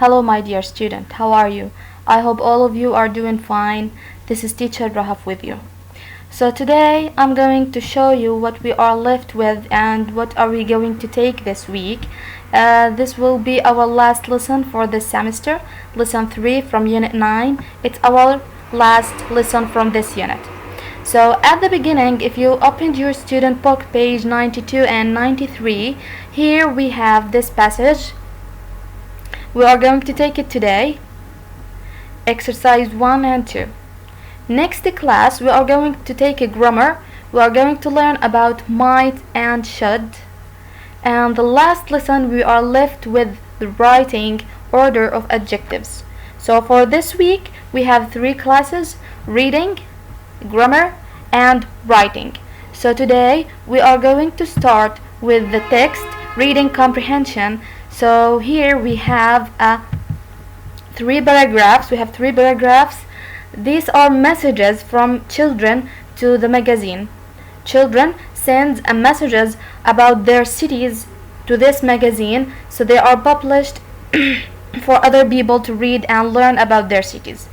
Hello my dear student, how are you? I hope all of you are doing fine. This is teacher Rahaf with you. So today I'm going to show you what we are left with and what are we going to take this week. This will be our last lesson for this semester, lesson 3 from unit 9. It's our last lesson from this unit. So at the beginning, if you opened your student book page 92 and 93, here we have this passage. We are going to take it today, exercise 1 and 2. Next class, we are going to take a grammar. We are going to learn about might and should. And the last lesson, we are left with the writing order of adjectives. So for this week, we have 3 classes: reading, grammar, and writing. So today we are going to start with the text reading comprehension. So here we have 3 paragraphs. We have 3 paragraphs. These are messages from children to the magazine. Children send messages about their cities to this magazine, so they are published for other people to read and learn about their cities.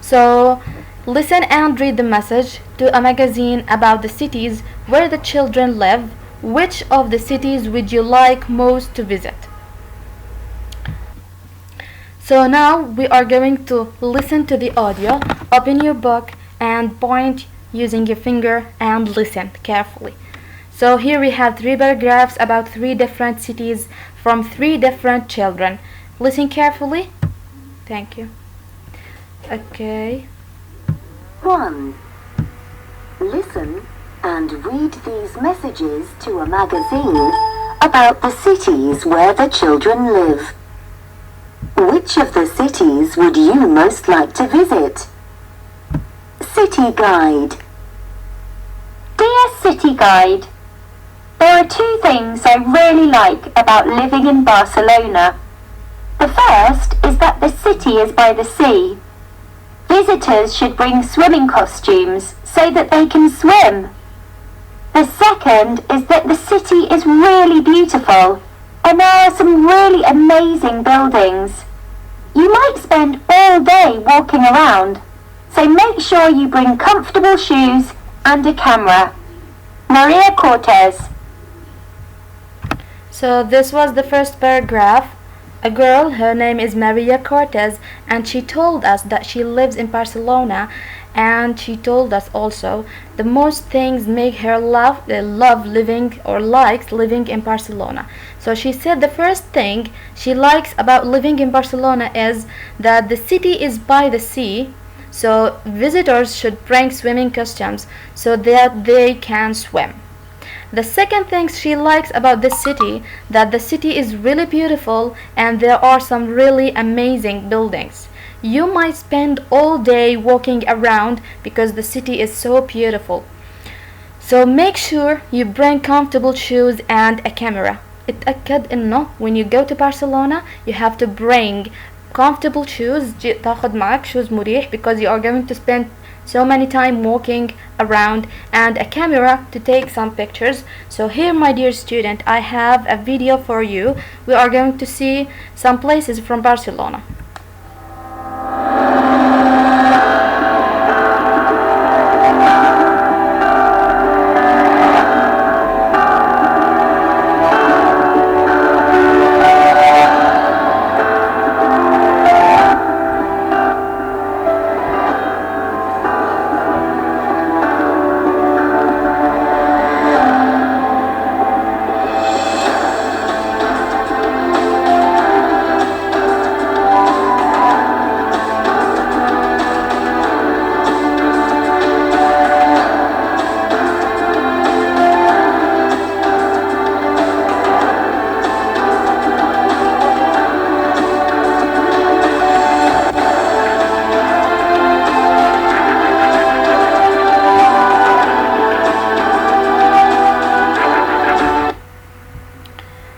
So listen and read the message to a magazine about the cities where the children live. Which of the cities would you like most to visit? So now we are going to listen to the audio. Open your book and point using your finger and listen carefully. So here we have 3 paragraphs about 3 different cities from 3 different children. Listen carefully. Thank you. Okay. 1. Listen and read these messages to a magazine about the cities where the children live. Which of the cities would you most like to visit? City Guide. Dear City Guide, there are 2 things I really like about living in Barcelona. The first is that the city is by the sea. Visitors should bring swimming costumes so that they can swim. The second is that the city is really beautiful and there are some really amazing buildings. You might spend all day walking around, so make sure you bring comfortable shoes and a camera. Maria Cortez. So this was the first paragraph. A girl, her name is Maria Cortez, and she told us that she lives in Barcelona, and she told us also the most things make her love living or likes living in Barcelona. So she said the first thing she likes about living in Barcelona is that the city is by the sea, so visitors should bring swimming costumes so that they can swim. The second thing she likes about this city, that the city is really beautiful and there are some really amazing buildings. You might spend all day walking around because the city is so beautiful. So make sure you bring comfortable shoes and a camera. اتأكد إنه when you go to Barcelona you have to bring comfortable shoes. تاخد معك shoes مريح because you are going to spend so many time walking around, and a camera to take some pictures. So here, my dear student, I have a video for you. We are going to see some places from Barcelona.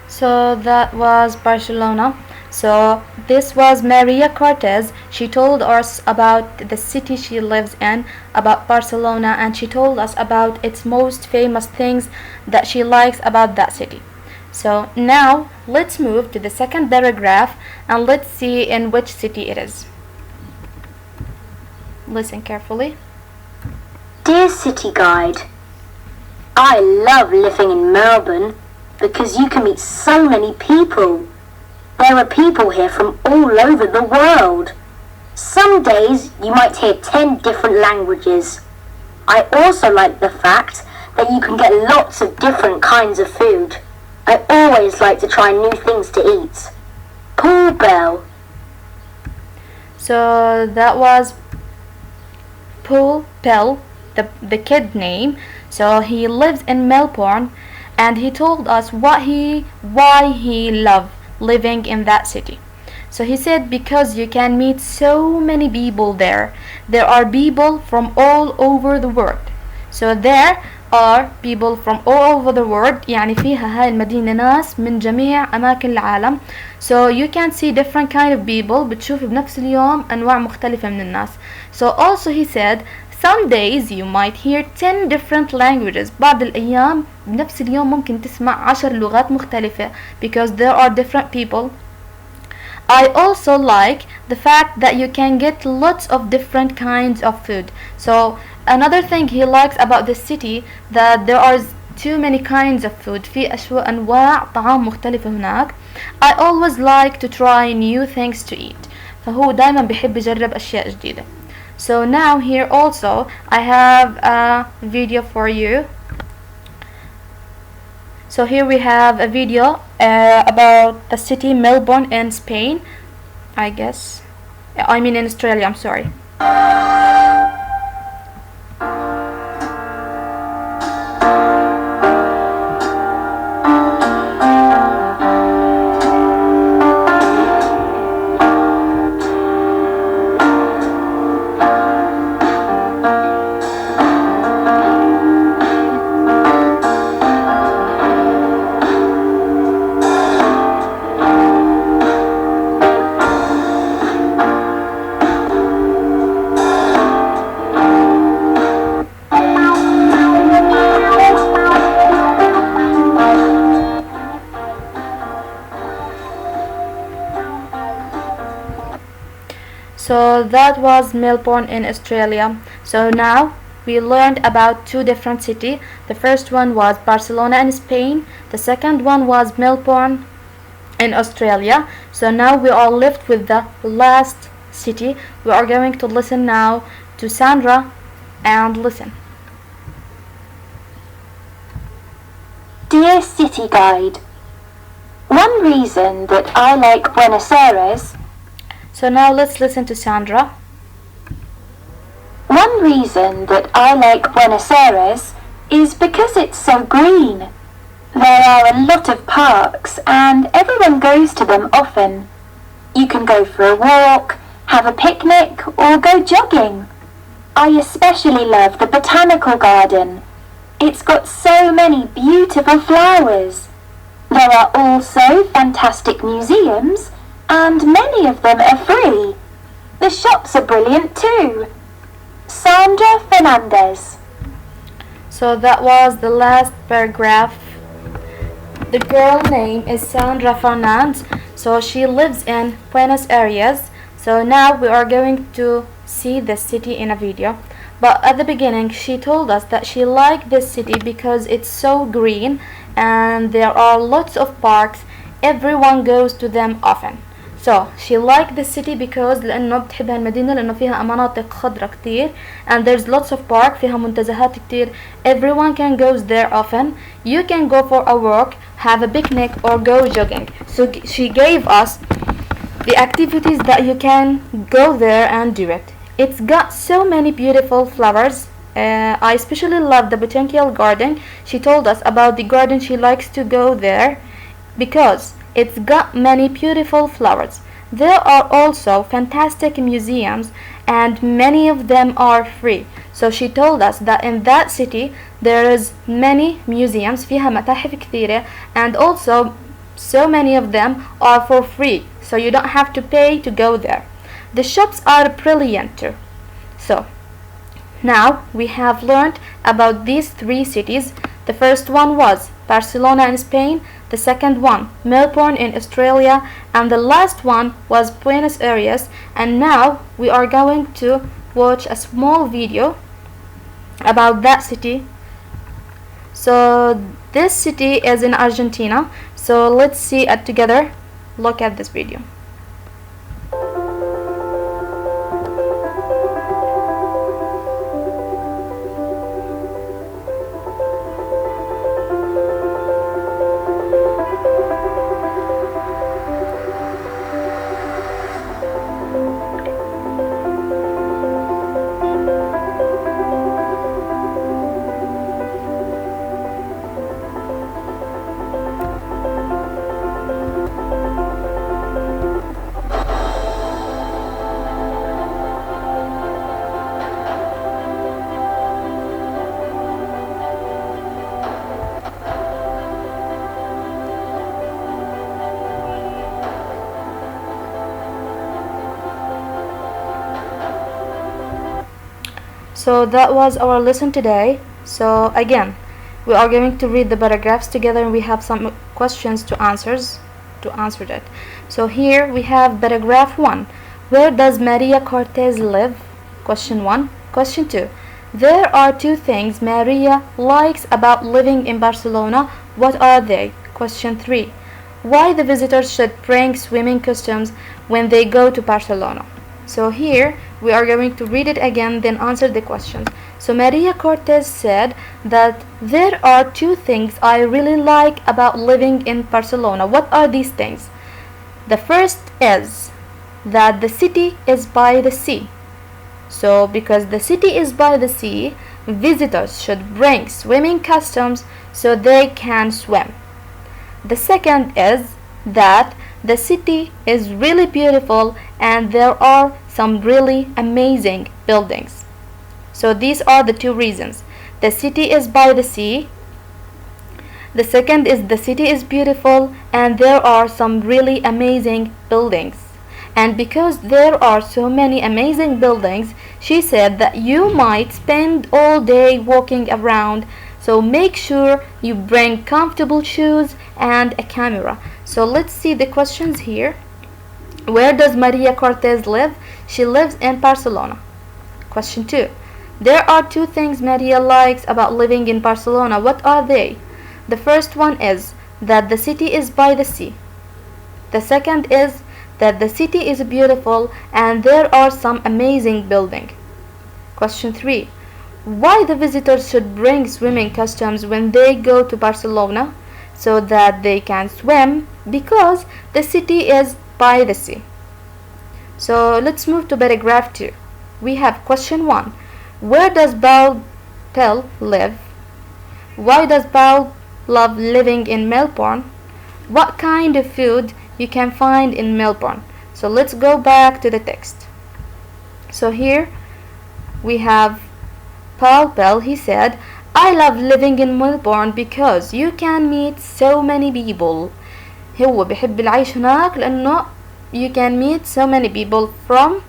So that was Barcelona. So this was Maria Cortez. She told us about the city she lives in, about Barcelona, and she told us about its most famous things that she likes about that city. So now let's move to the second paragraph and let's see in which city it is. Listen carefully. Dear City Guide, I love living in Melbourne because you can meet so many people. There are people here from all over the world. Some days you might hear 10 different languages. I also like the fact that you can get lots of different kinds of food. I always like to try new things to eat. Paul Bell. So that was Paul Bell, the kid name. So he lives in Melbourne and he told us why he loved living in that city. So he said because you can meet so many people there. There are people from all over the world. So there are people from all over the world. يعني فيها هاي المدينة ناس من جميع أماكن العالم. So you can see different kind of people. بتشوف بنفس اليوم أنواع مختلفة من الناس. So also he said some days you might hear 10 different languages. بعض الأيام بنفس اليوم ممكن تسمع 10 لغات مختلفة because there are different people. I also like the fact that you can get lots of different kinds of food. So another thing he likes about this city that there are too many kinds of food. في أنواع طعام مختلفة هناك. I always like to try new things to eat. فهو دايما بيحب يجرب أشياء جديدة. So now here also I have a video for you. So here we have a video about the city Melbourne in Spain, I guess. I mean in Australia, I'm sorry. So that was Melbourne in Australia. So now we learned about two different cities. The first one was Barcelona in Spain. The second one was Melbourne in Australia. So now we are left with the last city. We are going to listen now to Sandra and listen. Dear City Guide, one reason that I like Buenos Aires. So now let's listen to Sandra. One reason that I like Buenos Aires is because it's so green. There are a lot of parks and everyone goes to them often. You can go for a walk, have a picnic or go jogging. I especially love the botanical garden. It's got so many beautiful flowers. There are also fantastic museums and many of them are free. The shops are brilliant too. Sandra Fernandez. So that was the last paragraph. The girl name is Sandra Fernandez. So she lives in Buenos Aires. So now we are going to see the city in a video. But at the beginning she told us that she liked this city because it's so green and there are lots of parks. Everyone goes to them often. So she liked the city because لأنه بتحب هالمدينة لأنه فيها مناطق خضرة كتير and there's lots of park فيها منتزهات كتير. Everyone can go there often. You can go for a walk, have a picnic or go jogging. So she gave us the activities that you can go there and do it. It's got so many beautiful flowers. I especially love the botanical garden. She told us about the garden she likes to go there because it's got many beautiful flowers. There are also fantastic museums and many of them are free. So she told us that in that city there is many museums فيها متاحف كثيرة and also so many of them are for free. So you don't have to pay to go there. The shops are brilliant too. So now we have learned about these three cities. The first one was Barcelona in Spain, The second one, Melbourne in Australia, and the last one was Buenos Aires. And now we are going to watch a small video about that city. So this city is in Argentina. So let's see it together. Look at this video. So that was our lesson today. So again, we are going to read the paragraphs together, and we have some questions to answer that. So here we have paragraph 1. Where does Maria Cortez live? Question 1. Question 2. There are two things Maria likes about living in Barcelona. What are they? Question 3. Why the visitors should bring swimming costumes when they go to Barcelona? So here we are going to read it again, then answer the questions. So Maria Cortez said that there are two things I really like about living in Barcelona. What are these things? The first is that the city is by the sea. So because the city is by the sea, visitors should bring swimming costumes so they can swim. The second is that the city is really beautiful and there are some really amazing buildings. So these are the two reasons. The city is by the sea. The second is the city is beautiful and there are some really amazing buildings. And because there are so many amazing buildings, she said that you might spend all day walking around. So make sure you bring comfortable shoes and a camera. So let's see the questions here. Where does Maria Cortez live? She lives in Barcelona. Question 2. There are two things Maria likes about living in Barcelona. What are they? The first one is that the city is by the sea. The second is that the city is beautiful and there are some amazing buildings. Question 3. Why the visitors should bring swimming costumes when they go to Barcelona? So that they can swim because the city is by the sea. So let's move to paragraph 2. We have question 1. Where does Paul live? Why does Paul love living in Melbourne? What kind of food you can find in Melbourne? So let's go back to the text. So here we have Paul. He said, I love living in Melbourne because you can meet so many people. هو بيحب العيش هناك لأنه you can meet so many people from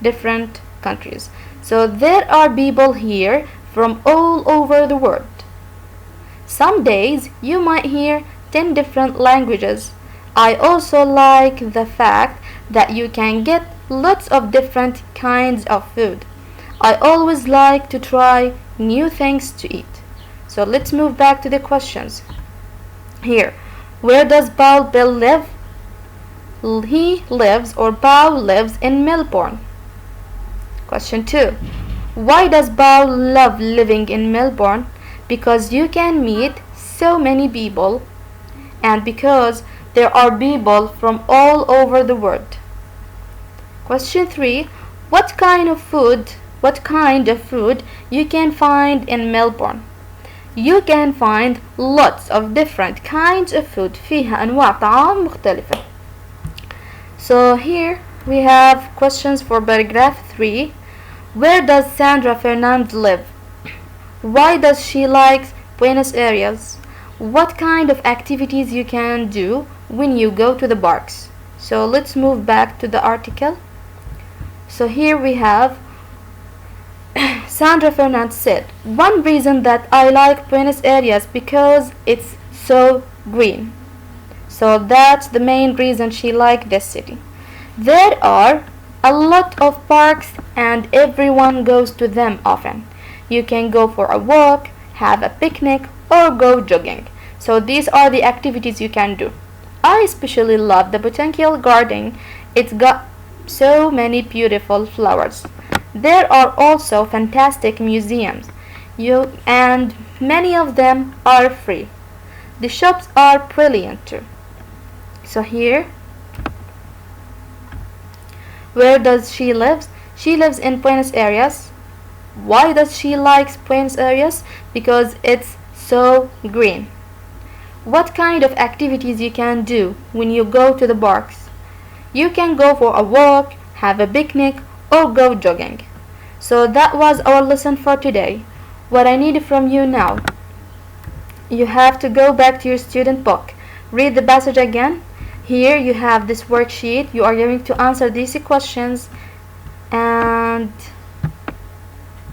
different countries. So there are people here from all over the world. Some days you might hear 10 different languages. I also like the fact that you can get lots of different kinds of food. I always like to try new things to eat. So let's move back to the questions. Here, where does Paul live? He lives, or Paul lives, in Melbourne. Question 2. Why does Paul love living in Melbourne? Because you can meet so many people and because there are people from all over the world. Question 3. What kind of food you can find in Melbourne? You can find lots of different kinds of food. فيها أنواع طعام مختلفة. So here we have questions for paragraph 3. Where does Sandra Fernand live? Why does she like Buenos Aires? What kind of activities you can do when you go to the parks? So let's move back to the article. So here we have Sandra Fernand said, one reason that I like Buenos Aires because it's so green. So that's the main reason she liked this city. There are a lot of parks and everyone goes to them often. You can go for a walk, have a picnic, or go jogging. So these are the activities you can do. I especially love the botanical garden. It's got so many beautiful flowers. There are also fantastic museums, and many of them are free. The shops are brilliant too. So here, where does she live? She lives in Buenos Aires. Why does she like Buenos Aires? Because it's so green. What kind of activities you can do when you go to the parks? You can go for a walk, have a picnic, or go jogging. So that was our lesson for today. What I need from you now, you have to go back to your student book, read the passage again. Here you have this worksheet. You are going to answer these questions, and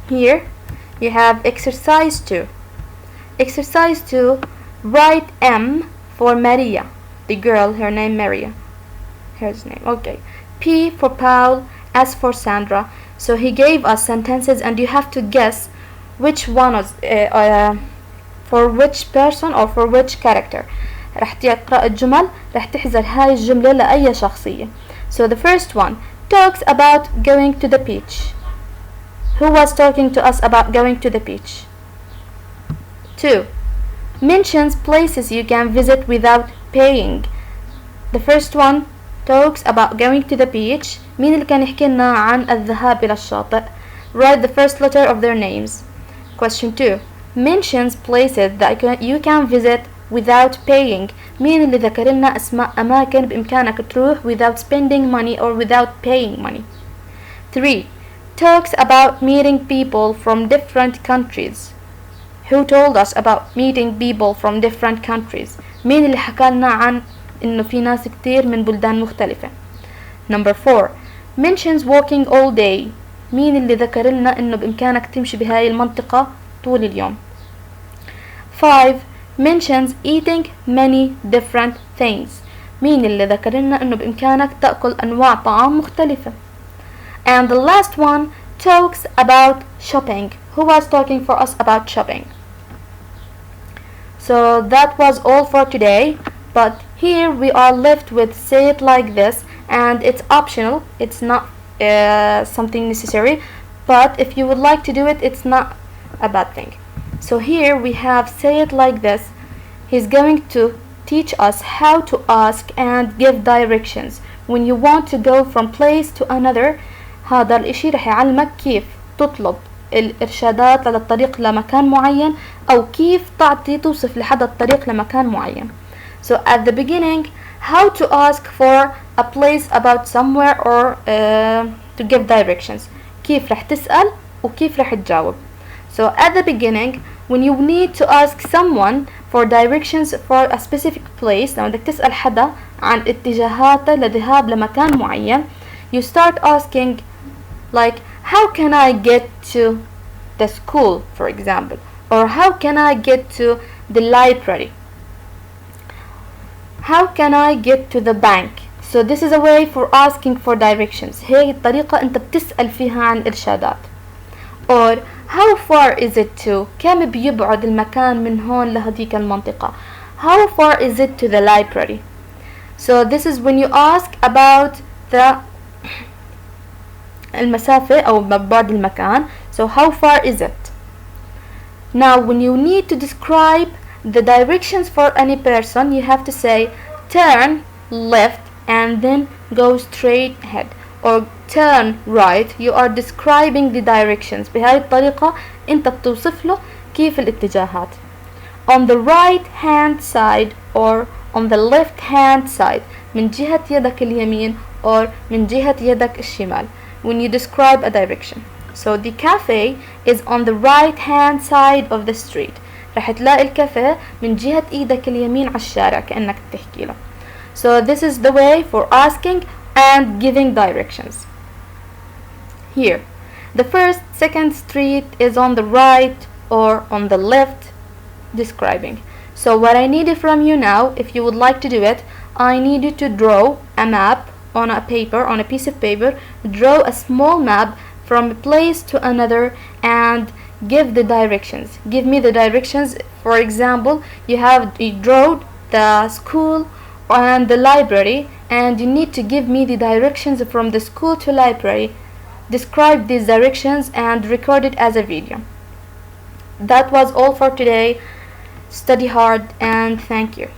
here you have exercise 2. Exercise 2, write M for Maria, the girl, her name Maria. Here's name. Okay. P for Paul, S for Sandra. So he gave us sentences and you have to guess which one was for which person or for which character. رح تقرأ الجمل، رح تحذر هاي الجملة لأي شخصية. So the first one talks about going to the beach. Who was talking to us about going to the beach? 2. Mentions places you can visit without paying. The first one talks about going to the beach. مين اللي كان يحكي لنا عن الذهاب إلى الشاطئ؟ Write the first letter of their names. Question 2. Mentions places that you can visit without paying. مين اللي ذكر لنا أسماء أماكن بإمكانك تروح without spending money or without paying money. 3. Talks about meeting people from different countries. Who told us about meeting people from different countries? مين اللي حكى لنا عن إنه في ناس كتير من بلدان مختلفة. Number 4. Mentions walking all day. مين اللي ذكر لنا إنه بإمكانك تمشي بهاي المنطقة طول اليوم. 5. Mentions eating many different things. مين اللي ذكر لنا إنه بإمكانك تأكل أنواع طعام مختلفة. And the last one talks about shopping. Who was talking for us about shopping? So that was all for today. But here we are left with say it like this, and it's optional. It's not something necessary, but if you would like to do it, it's not a bad thing. So here we have say it like this. He's going to teach us how to ask and give directions when you want to go from place to another. هذا الاشي رح يعلمك كيف تطلب الارشادات للطريق لمكان معين او كيف توصف لحدا الطريق لمكان معين. So at the beginning, how to ask for a place about somewhere or to give directions. كيف رح تسأل وكيف رح تجاوب. So at the beginning, when you need to ask someone for directions for a specific place, لما بدك تسأل حدا عن اتجاهاته لذهاب لمكان معين, you start asking like, how can I get to the school, for example, or how can I get to the library? How can I get to the bank? So this is a way for asking for directions. هي الطريقة أنت بتسأل فيها عن إرشادات. Or how far is it to? كم بيبعد المكان من هون لهذيك المنطقة? How far is it to the library? So this is when you ask about the المسافة أو بعد المكان. So how far is it? Now when you need to describe the directions for any person, you have to say turn left and then go straight ahead, or turn right. You are describing the directions. بهاي الطريقة انت بتوصف له كيف الاتجاهات. On the right hand side or on the left hand side, من جهة يدك اليمين or من جهة يدك الشمال, when you describe a direction. So the cafe is on the right hand side of the street. رح تلاقي الكافيه من جهة ايدك اليمين على الشارع كأنك بتحكي له. So this is the way for asking and giving directions. Here, the second street is on the right or on the left, describing. So what I need from you now, if you would like to do it, I need you to draw a map on a piece of paper. Draw a small map from a place to another and give the directions. Give me the directions. For example, you draw the school and the library, and you need to give me the directions from the school to library. Describe these directions and record it as a video. That was all for today. Study hard and thank you.